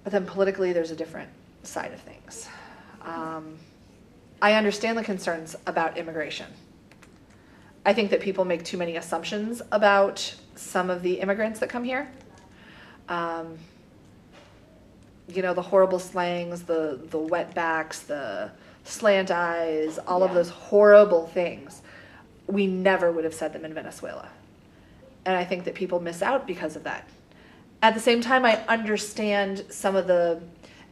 But then politically, there's a different side of things. I understand the concerns about immigration. I think that people make too many assumptions about some of the immigrants that come here. You know, the horrible slangs, the wetbacks, the slant eyes, all of those horrible things. We never would have said them in Venezuela. And I think that people miss out because of that. At the same time, I understand some of the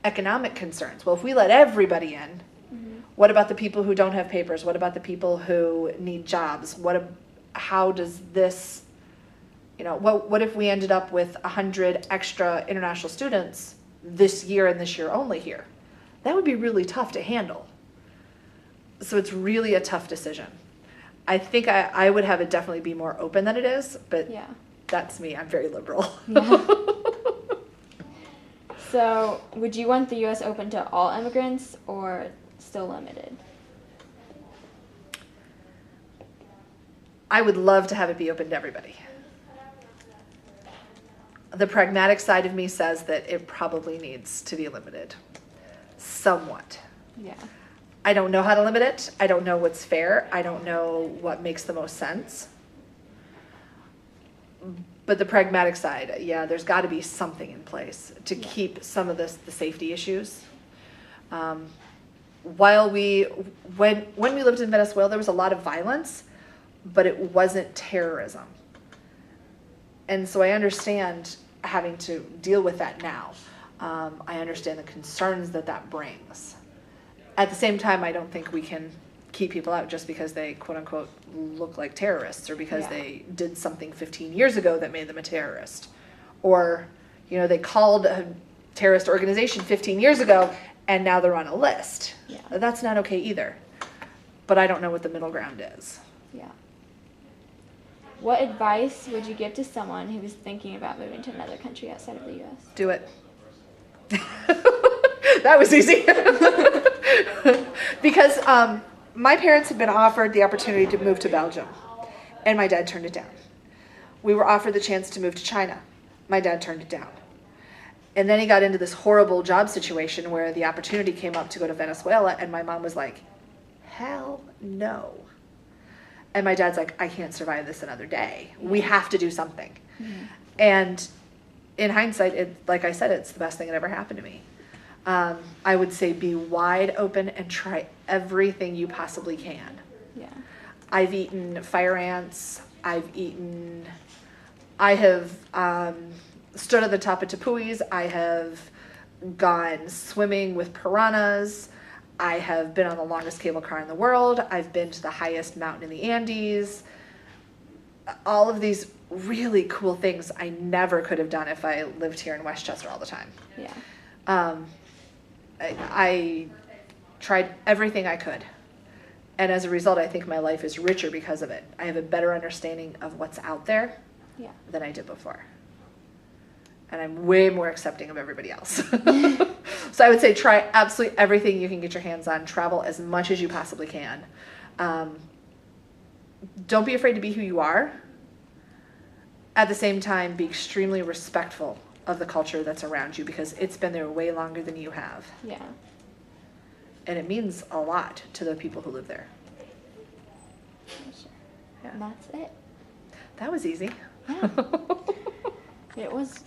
economic concerns. Well, if we let everybody in, what about the people who don't have papers? What about the people who need jobs? How does this, you know, what if we ended up with 100 extra international students this year and this year only here? That would be really tough to handle. So it's really a tough decision. I think I would have it definitely be more open than it is, but that's me. I'm very liberal. Yeah. So would you want the U.S. open to all immigrants or still limited? I would love to have it be open to everybody. The pragmatic side of me says that it probably needs to be limited somewhat. Yeah. I don't know how to limit it. I don't know what's fair. I don't know what makes the most sense. But the pragmatic side, yeah, there's got to be something in place to keep some of the safety issues. When we lived in Venezuela, there was a lot of violence, but it wasn't terrorism. And so I understand having to deal with that now. I understand the concerns that brings. At the same time, I don't think we can keep people out just because they, quote unquote, look like terrorists or because they did something 15 years ago that made them a terrorist. Or, you know, they called a terrorist organization 15 years ago and now they're on a list. Yeah. That's not okay either. But I don't know what the middle ground is. Yeah. What advice would you give to someone who was thinking about moving to another country outside of the U.S.? Do it. That was easy. Because my parents had been offered the opportunity to move to Belgium, and my dad turned it down. We were offered the chance to move to China. My dad turned it down. And then he got into this horrible job situation where the opportunity came up to go to Venezuela, and my mom was like, hell no. And my dad's like, I can't survive this another day. We have to do something. Mm-hmm. And in hindsight, like I said, it's the best thing that ever happened to me. I would say be wide open and try everything you possibly can. Yeah. I've eaten fire ants. I have stood at the top of tepuis. I have gone swimming with piranhas. I have been on the longest cable car in the world. I've been to the highest mountain in the Andes. All of these really cool things I never could have done if I lived here in Westchester all the time. Yeah. I tried everything I could. And as a result, I think my life is richer because of it. I have a better understanding of what's out there than I did before. And I'm way more accepting of everybody else. So I would say try absolutely everything you can get your hands on. Travel as much as you possibly can. Don't be afraid to be who you are. At the same time, be extremely respectful of the culture that's around you because it's been there way longer than you have. Yeah. And it means a lot to the people who live there. Sure. Yeah. And that's it. That was easy. Yeah. It was